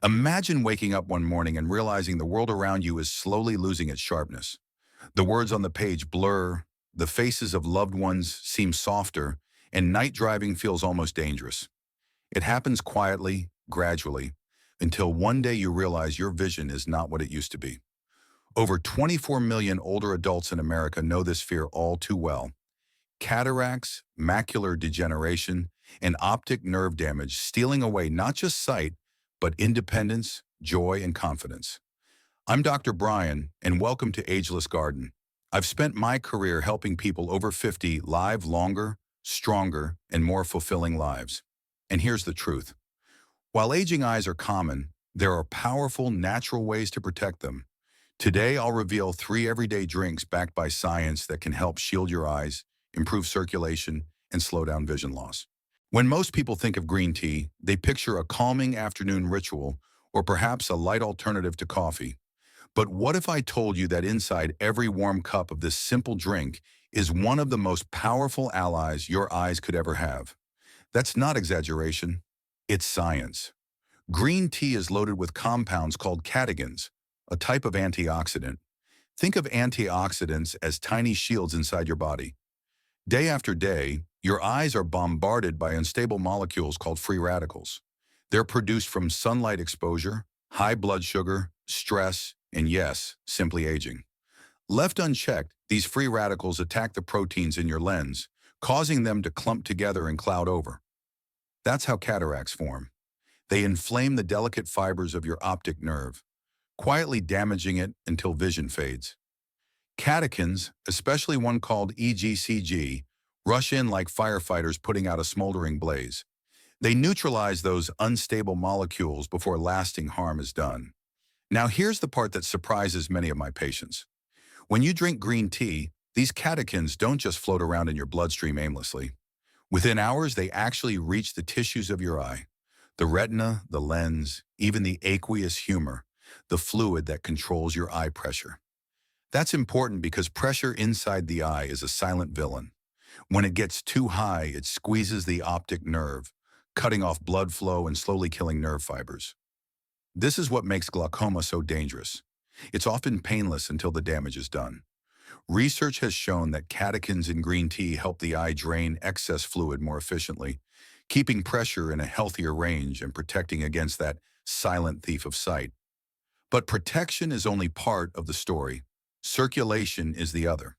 Imagine waking up one morning and realizing the world around you is slowly losing its sharpness. The words on the page blur, the faces of loved ones seem softer, and night driving feels almost dangerous. It happens quietly, gradually, until one day you realize your vision is not what it used to be. Over 24 million older adults in America know this fear all too well. Cataracts, macular degeneration, and optic nerve damage stealing away not just sight, but independence, joy, and confidence. I'm Dr. Brian, and welcome to Ageless Garden. I've spent my career helping people over 50 live longer, stronger, and more fulfilling lives. And here's the truth. While aging eyes are common, there are powerful, natural ways to protect them. Today, I'll reveal 3 everyday drinks backed by science that can help shield your eyes, improve circulation, and slow down vision loss. When most people think of green tea, they picture a calming afternoon ritual or perhaps a light alternative to coffee. But what if I told you that inside every warm cup of this simple drink is one of the most powerful allies your eyes could ever have? That's not exaggeration. It's science. Green tea is loaded with compounds called catechins, a type of antioxidant. Think of antioxidants as tiny shields inside your body. Day after day, your eyes are bombarded by unstable molecules called free radicals. They're produced from sunlight exposure, high blood sugar, stress, and yes, simply aging. Left unchecked, these free radicals attack the proteins in your lens, causing them to clump together and cloud over. That's how cataracts form. They inflame the delicate fibers of your optic nerve, quietly damaging it until vision fades. Catechins, especially one called EGCG, rush in like firefighters putting out a smoldering blaze. They neutralize those unstable molecules before lasting harm is done. Now here's the part that surprises many of my patients. When you drink green tea, these catechins don't just float around in your bloodstream aimlessly. Within hours, they actually reach the tissues of your eye, the retina, the lens, even the aqueous humor, the fluid that controls your eye pressure. That's important because pressure inside the eye is a silent villain. When it gets too high, it squeezes the optic nerve, cutting off blood flow and slowly killing nerve fibers. This is what makes glaucoma so dangerous. It's often painless until the damage is done. Research has shown that catechins in green tea help the eye drain excess fluid more efficiently, keeping pressure in a healthier range and protecting against that silent thief of sight. But protection is only part of the story. Circulation is the other.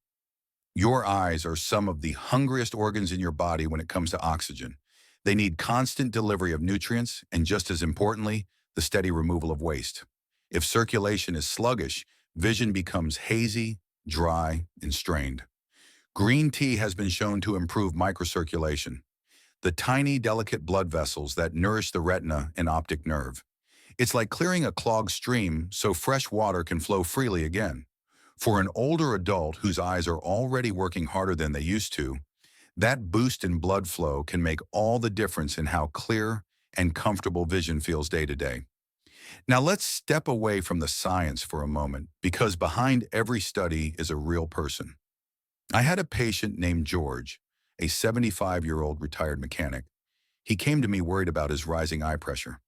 Your eyes are some of the hungriest organs in your body when it comes to oxygen. They need constant delivery of nutrients and, just as importantly, the steady removal of waste. If circulation is sluggish, vision becomes hazy, dry, and strained. Green tea has been shown to improve microcirculation, the tiny, delicate blood vessels that nourish the retina and optic nerve. It's like clearing a clogged stream so fresh water can flow freely again. For an older adult whose eyes are already working harder than they used to, that boost in blood flow can make all the difference in how clear and comfortable vision feels day to day. Now let's step away from the science for a moment, because behind every study is a real person. I had a patient named George, a 75-year-old retired mechanic. He came to me worried about his rising eye pressure.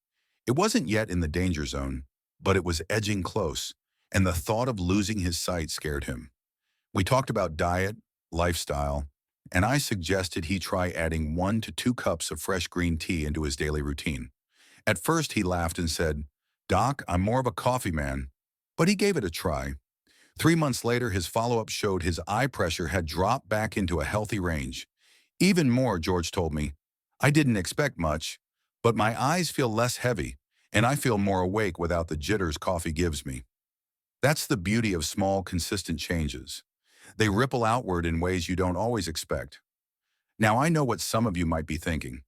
It wasn't yet in the danger zone, but it was edging close, and the thought of losing his sight scared him. We talked about diet, lifestyle, and I suggested he try adding 1 to 2 cups of fresh green tea into his daily routine. At first, he laughed and said, "Doc, I'm more of a coffee man." But he gave it a try. 3 months later, his follow-up showed his eye pressure had dropped back into a healthy range. Even more, George told me, "I didn't expect much, but my eyes feel less heavy, and I feel more awake without the jitters coffee gives me." That's the beauty of small, consistent changes. They ripple outward in ways you don't always expect. Now, I know what some of you might be thinking.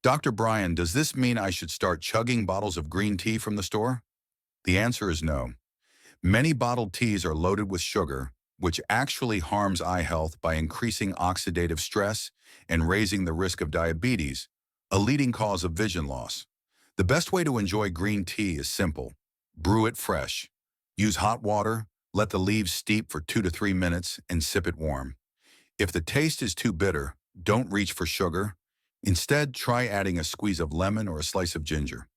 Dr. Brian, does this mean I should start chugging bottles of green tea from the store? The answer is no. Many bottled teas are loaded with sugar, which actually harms eye health by increasing oxidative stress and raising the risk of diabetes, a leading cause of vision loss. The best way to enjoy green tea is simple. Brew it fresh. Use hot water, let the leaves steep for 2 to 3 minutes, and sip it warm. If the taste is too bitter, don't reach for sugar. Instead, try adding a squeeze of lemon or a slice of ginger.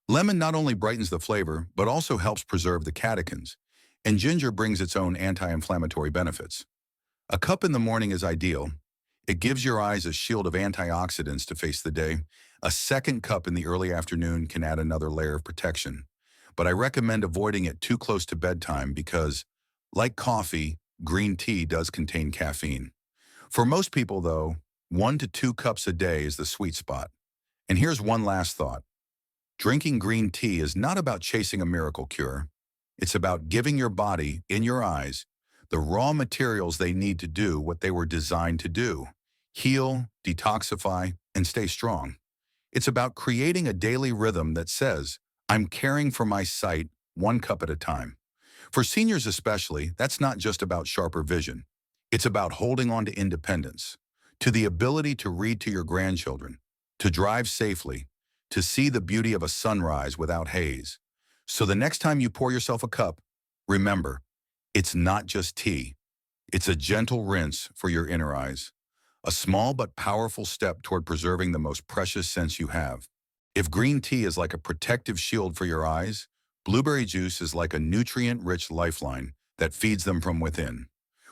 Lemon not only brightens the flavor, but also helps preserve the catechins, and ginger brings its own anti-inflammatory benefits. A cup in the morning is ideal. It gives your eyes a shield of antioxidants to face the day. A second cup in the early afternoon can add another layer of protection. But I recommend avoiding it too close to bedtime because, like coffee, green tea does contain caffeine. For most people, though, 1 to 2 cups a day is the sweet spot. And here's one last thought. Drinking green tea is not about chasing a miracle cure. It's about giving your body, in your eyes, the raw materials they need to do what they were designed to do: heal, detoxify, and stay strong. It's about creating a daily rhythm that says, I'm caring for my sight 1 cup at a time. For seniors especially, that's not just about sharper vision. It's about holding on to independence, to the ability to read to your grandchildren, to drive safely, to see the beauty of a sunrise without haze. So the next time you pour yourself a cup, remember, it's not just tea. It's a gentle rinse for your inner eyes, a small but powerful step toward preserving the most precious sense you have. If green tea is like a protective shield for your eyes, blueberry juice is like a nutrient-rich lifeline that feeds them from within.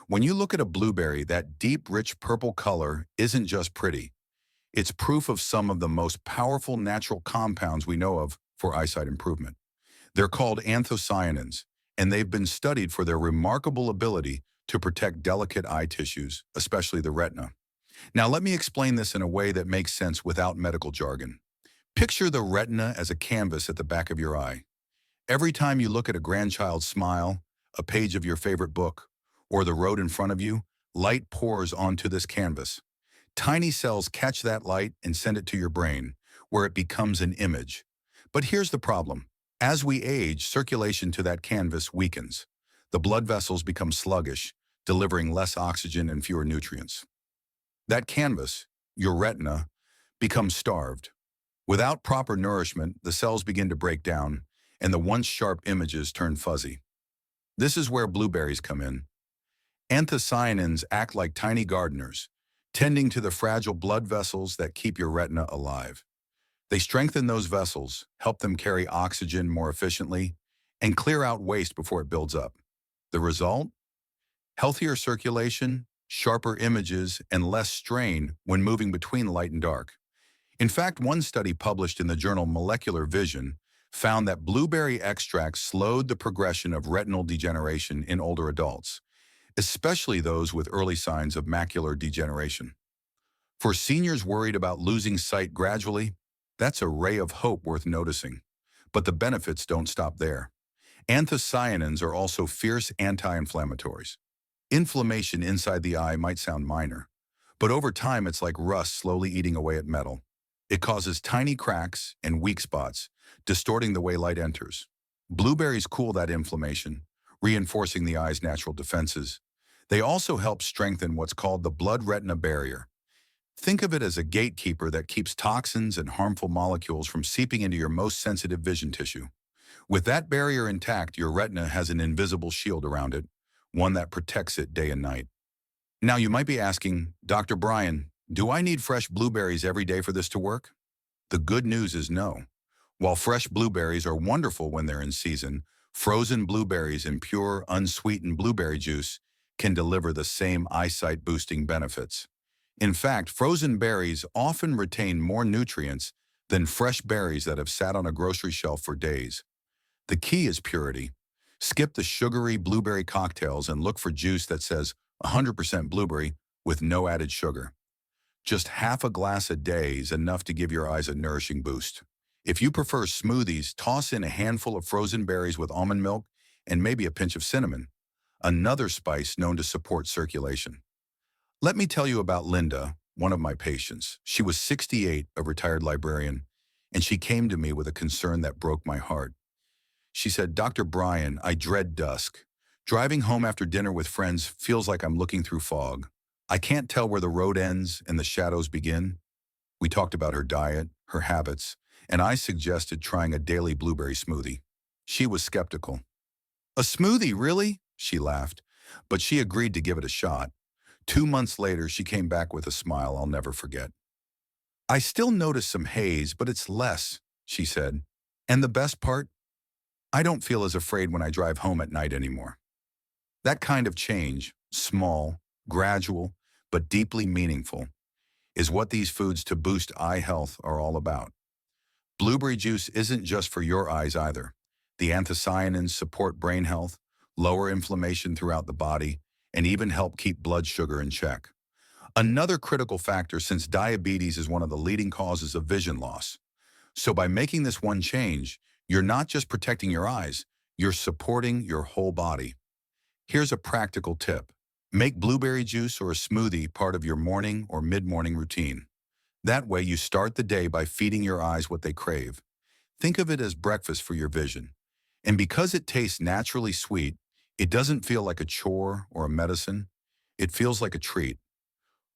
When you look at a blueberry, that deep, rich purple color isn't just pretty. It's proof of some of the most powerful natural compounds we know of for eyesight improvement. They're called anthocyanins, and they've been studied for their remarkable ability to protect delicate eye tissues, especially the retina. Now, let me explain this in a way that makes sense without medical jargon. Picture the retina as a canvas at the back of your eye. Every time you look at a grandchild's smile, a page of your favorite book, or the road in front of you, light pours onto this canvas. Tiny cells catch that light and send it to your brain, where it becomes an image. But here's the problem. As we age, circulation to that canvas weakens. The blood vessels become sluggish, delivering less oxygen and fewer nutrients. That canvas, your retina, becomes starved. Without proper nourishment, the cells begin to break down, and the once sharp images turn fuzzy. This is where blueberries come in. Anthocyanins act like tiny gardeners, tending to the fragile blood vessels that keep your retina alive. They strengthen those vessels, help them carry oxygen more efficiently, and clear out waste before it builds up. The result? Healthier circulation, sharper images, and less strain when moving between light and dark. In fact, one study published in the journal Molecular Vision found that blueberry extracts slowed the progression of retinal degeneration in older adults, especially those with early signs of macular degeneration. For seniors worried about losing sight gradually, that's a ray of hope worth noticing. But the benefits don't stop there. Anthocyanins are also fierce anti-inflammatories. Inflammation inside the eye might sound minor, but over time it's like rust slowly eating away at metal. It causes tiny cracks and weak spots, distorting the way light enters. Blueberries cool that inflammation, reinforcing the eye's natural defenses. They also help strengthen what's called the blood-retina barrier. Think of it as a gatekeeper that keeps toxins and harmful molecules from seeping into your most sensitive vision tissue. With that barrier intact, your retina has an invisible shield around it, one that protects it day and night. Now you might be asking, Dr. Brian, do I need fresh blueberries every day for this to work? The good news is no. While fresh blueberries are wonderful when they're in season, frozen blueberries and pure, unsweetened blueberry juice can deliver the same eyesight-boosting benefits. In fact, frozen berries often retain more nutrients than fresh berries that have sat on a grocery shelf for days. The key is purity. Skip the sugary blueberry cocktails and look for juice that says 100% blueberry with no added sugar. Just half a glass a day is enough to give your eyes a nourishing boost. If you prefer smoothies, toss in a handful of frozen berries with almond milk and maybe a pinch of cinnamon, another spice known to support circulation. Let me tell you about Linda, one of my patients. She was 68, a retired librarian, and she came to me with a concern that broke my heart. She said, Dr. Brian, I dread dusk. Driving home after dinner with friends feels like I'm looking through fog. I can't tell where the road ends and the shadows begin. We talked about her diet, her habits, and I suggested trying a daily blueberry smoothie. She was skeptical. A smoothie, really? She laughed, but she agreed to give it a shot. 2 months later, she came back with a smile I'll never forget. I still notice some haze, but it's less, she said. And the best part? I don't feel as afraid when I drive home at night anymore. That kind of change, small, gradual, but deeply meaningful, is what these foods to boost eye health are all about. Blueberry juice isn't just for your eyes either. The anthocyanins support brain health, lower inflammation throughout the body, and even help keep blood sugar in check. Another critical factor since diabetes is one of the leading causes of vision loss. So by making this one change, you're not just protecting your eyes, you're supporting your whole body. Here's a practical tip. Make blueberry juice or a smoothie part of your morning or mid-morning routine. That way you start the day by feeding your eyes what they crave. Think of it as breakfast for your vision. And because it tastes naturally sweet, it doesn't feel like a chore or a medicine. It feels like a treat.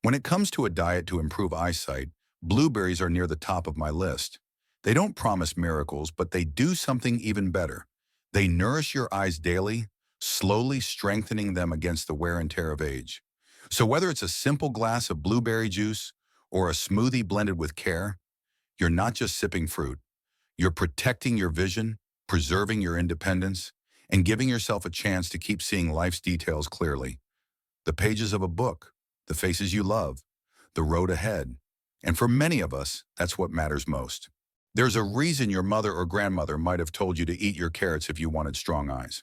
When it comes to a diet to improve eyesight, blueberries are near the top of my list. They don't promise miracles, but they do something even better. They nourish your eyes daily, slowly strengthening them against the wear and tear of age. So whether it's a simple glass of blueberry juice or a smoothie blended with care, you're not just sipping fruit. You're protecting your vision, preserving your independence, and giving yourself a chance to keep seeing life's details clearly. The pages of a book, the faces you love, the road ahead. And for many of us, that's what matters most. There's a reason your mother or grandmother might have told you to eat your carrots if you wanted strong eyes.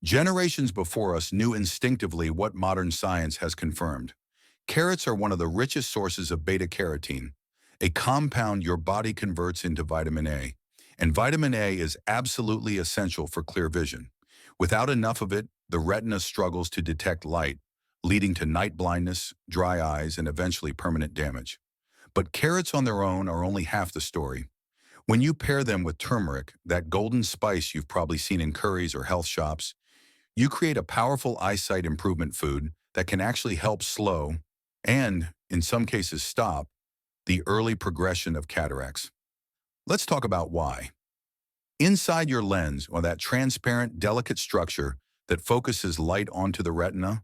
Generations before us knew instinctively what modern science has confirmed. Carrots are one of the richest sources of beta-carotene, a compound your body converts into vitamin A. And vitamin A is absolutely essential for clear vision. Without enough of it, the retina struggles to detect light, leading to night blindness, dry eyes, and eventually permanent damage. But carrots on their own are only half the story. When you pair them with turmeric, that golden spice you've probably seen in curries or health shops, you create a powerful eyesight improvement food that can actually help slow, and in some cases stop, the early progression of cataracts. Let's talk about why. Inside your lens, or that transparent, delicate structure that focuses light onto the retina,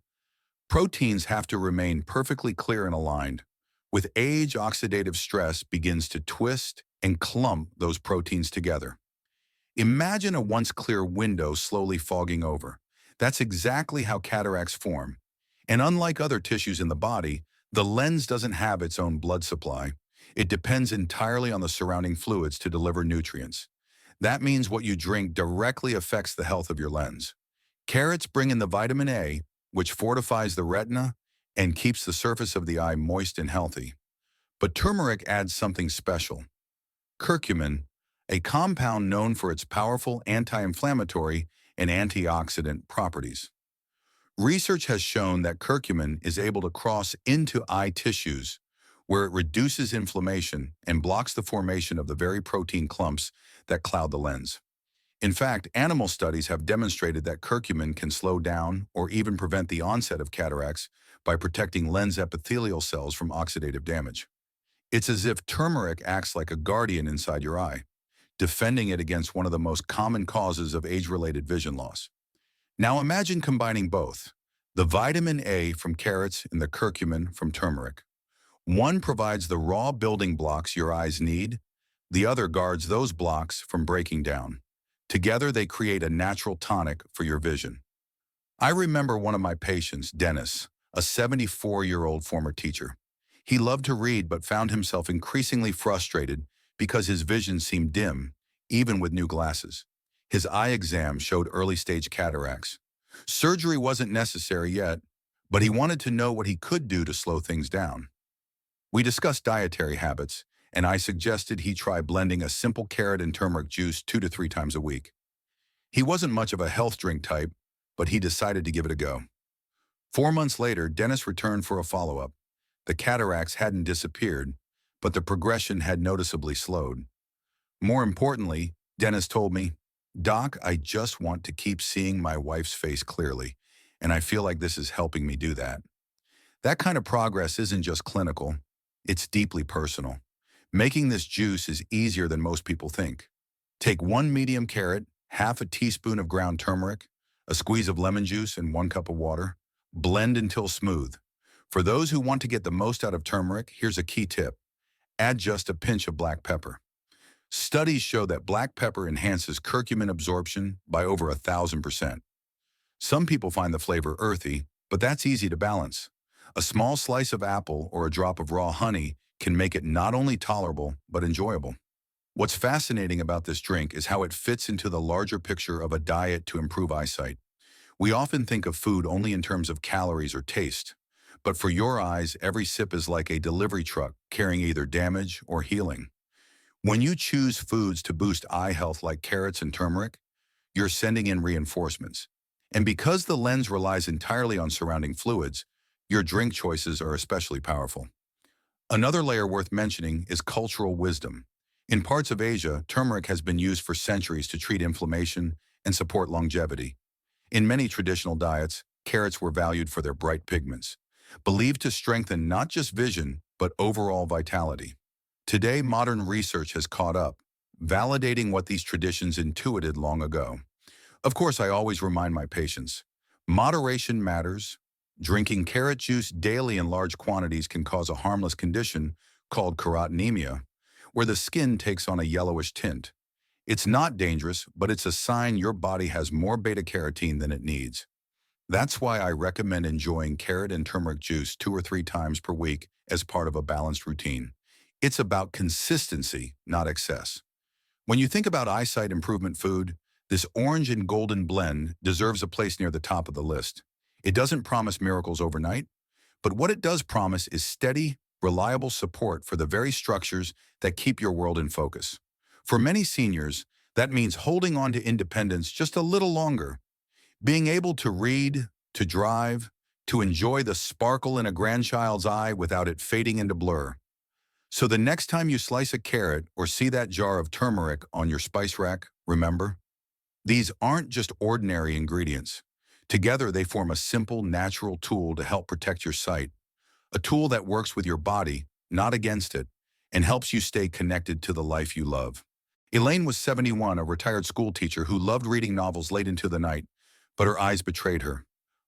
proteins have to remain perfectly clear and aligned. With age, oxidative stress begins to twist and clump those proteins together. Imagine a once clear window slowly fogging over. That's exactly how cataracts form. And unlike other tissues in the body, the lens doesn't have its own blood supply. It depends entirely on the surrounding fluids to deliver nutrients. That means what you drink directly affects the health of your lens. Carrots bring in the vitamin A, which fortifies the retina and keeps the surface of the eye moist and healthy. But turmeric adds something special. Curcumin, a compound known for its powerful anti-inflammatory and antioxidant properties. Research has shown that curcumin is able to cross into eye tissues where it reduces inflammation and blocks the formation of the very protein clumps that cloud the lens. In fact, animal studies have demonstrated that curcumin can slow down or even prevent the onset of cataracts by protecting lens epithelial cells from oxidative damage. It's as if turmeric acts like a guardian inside your eye, defending it against one of the most common causes of age-related vision loss. Now imagine combining both, the vitamin A from carrots and the curcumin from turmeric. One provides the raw building blocks your eyes need, the other guards those blocks from breaking down. Together they create a natural tonic for your vision. I remember one of my patients, Dennis, a 74-year-old former teacher. He loved to read but found himself increasingly frustrated because his vision seemed dim, even with new glasses. His eye exam showed early-stage cataracts. Surgery wasn't necessary yet, but he wanted to know what he could do to slow things down. We discussed dietary habits, and I suggested he try blending a simple carrot and turmeric juice 2 to 3 times a week. He wasn't much of a health drink type, but he decided to give it a go. 4 months later, Dennis returned for a follow-up. The cataracts hadn't disappeared, but the progression had noticeably slowed. More importantly, Dennis told me, "Doc, I just want to keep seeing my wife's face clearly, and I feel like this is helping me do that." That kind of progress isn't just clinical, it's deeply personal. Making this juice is easier than most people think. Take 1 medium carrot, half a teaspoon of ground turmeric, a squeeze of lemon juice, and 1 cup of water. Blend until smooth. For those who want to get the most out of turmeric, here's a key tip. Add just a pinch of black pepper. Studies show that black pepper enhances curcumin absorption by over 1,000%. Some people find the flavor earthy, but that's easy to balance. A small slice of apple or a drop of raw honey can make it not only tolerable, but enjoyable. What's fascinating about this drink is how it fits into the larger picture of a diet to improve eyesight. We often think of food only in terms of calories or taste, but for your eyes, every sip is like a delivery truck carrying either damage or healing. When you choose foods to boost eye health like carrots and turmeric, you're sending in reinforcements. And because the lens relies entirely on surrounding fluids, your drink choices are especially powerful. Another layer worth mentioning is cultural wisdom. In parts of Asia, turmeric has been used for centuries to treat inflammation and support longevity. In many traditional diets, carrots were valued for their bright pigments, believed to strengthen not just vision, but overall vitality. Today, modern research has caught up, validating what these traditions intuited long ago. Of course, I always remind my patients, moderation matters. Drinking carrot juice daily in large quantities can cause a harmless condition called carotenemia, where the skin takes on a yellowish tint. It's not dangerous, but it's a sign your body has more beta-carotene than it needs. That's why I recommend enjoying carrot and turmeric juice 2 or 3 times per week as part of a balanced routine. It's about consistency, not excess. When you think about eyesight improvement food, this orange and golden blend deserves a place near the top of the list. It doesn't promise miracles overnight, but what it does promise is steady, reliable support for the very structures that keep your world in focus. For many seniors, that means holding on to independence just a little longer, being able to read, to drive, to enjoy the sparkle in a grandchild's eye without it fading into blur. So the next time you slice a carrot or see that jar of turmeric on your spice rack, remember, these aren't just ordinary ingredients. Together, they form a simple, natural tool to help protect your sight, a tool that works with your body, not against it, and helps you stay connected to the life you love. Elaine was 71, a retired school teacher who loved reading novels late into the night, but her eyes betrayed her.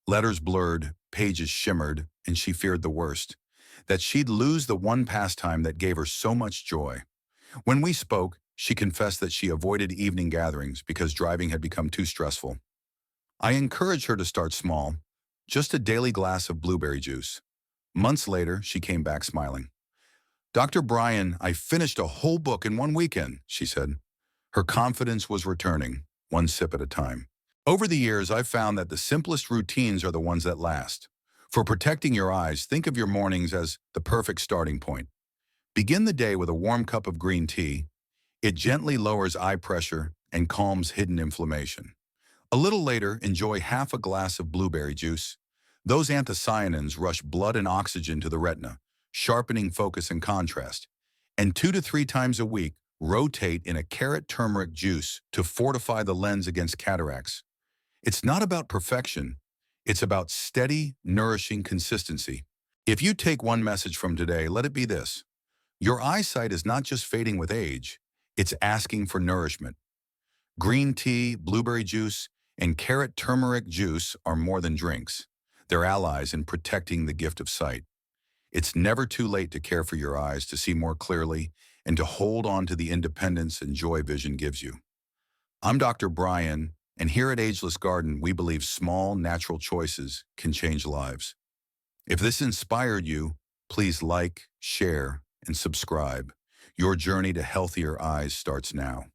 Letters blurred, pages shimmered, and she feared the worst, that she'd lose the one pastime that gave her so much joy. When we spoke, she confessed that she avoided evening gatherings because driving had become too stressful. I encouraged her to start small, just a daily glass of blueberry juice. Months later, she came back smiling. "Dr. Bryan, I finished a whole book in one weekend," she said. Her confidence was returning, one sip at a time. Over the years, I've found that the simplest routines are the ones that last. For protecting your eyes, think of your mornings as the perfect starting point. Begin the day with a warm cup of green tea. It gently lowers eye pressure and calms hidden inflammation. A little later, enjoy half a glass of blueberry juice. Those anthocyanins rush blood and oxygen to the retina, sharpening focus and contrast. And 2 to 3 times a week, rotate in a carrot turmeric juice to fortify the lens against cataracts. It's not about perfection. It's about steady, nourishing consistency. If you take one message from today, let it be this. Your eyesight is not just fading with age, it's asking for nourishment. Green tea, blueberry juice, and carrot turmeric juice are more than drinks. They're allies in protecting the gift of sight. It's never too late to care for your eyes, to see more clearly, and to hold on to the independence and joy vision gives you. I'm Dr. Bryan, and here at Ageless Garden, we believe small, natural choices can change lives. If this inspired you, please like, share, and subscribe. Your journey to healthier eyes starts now.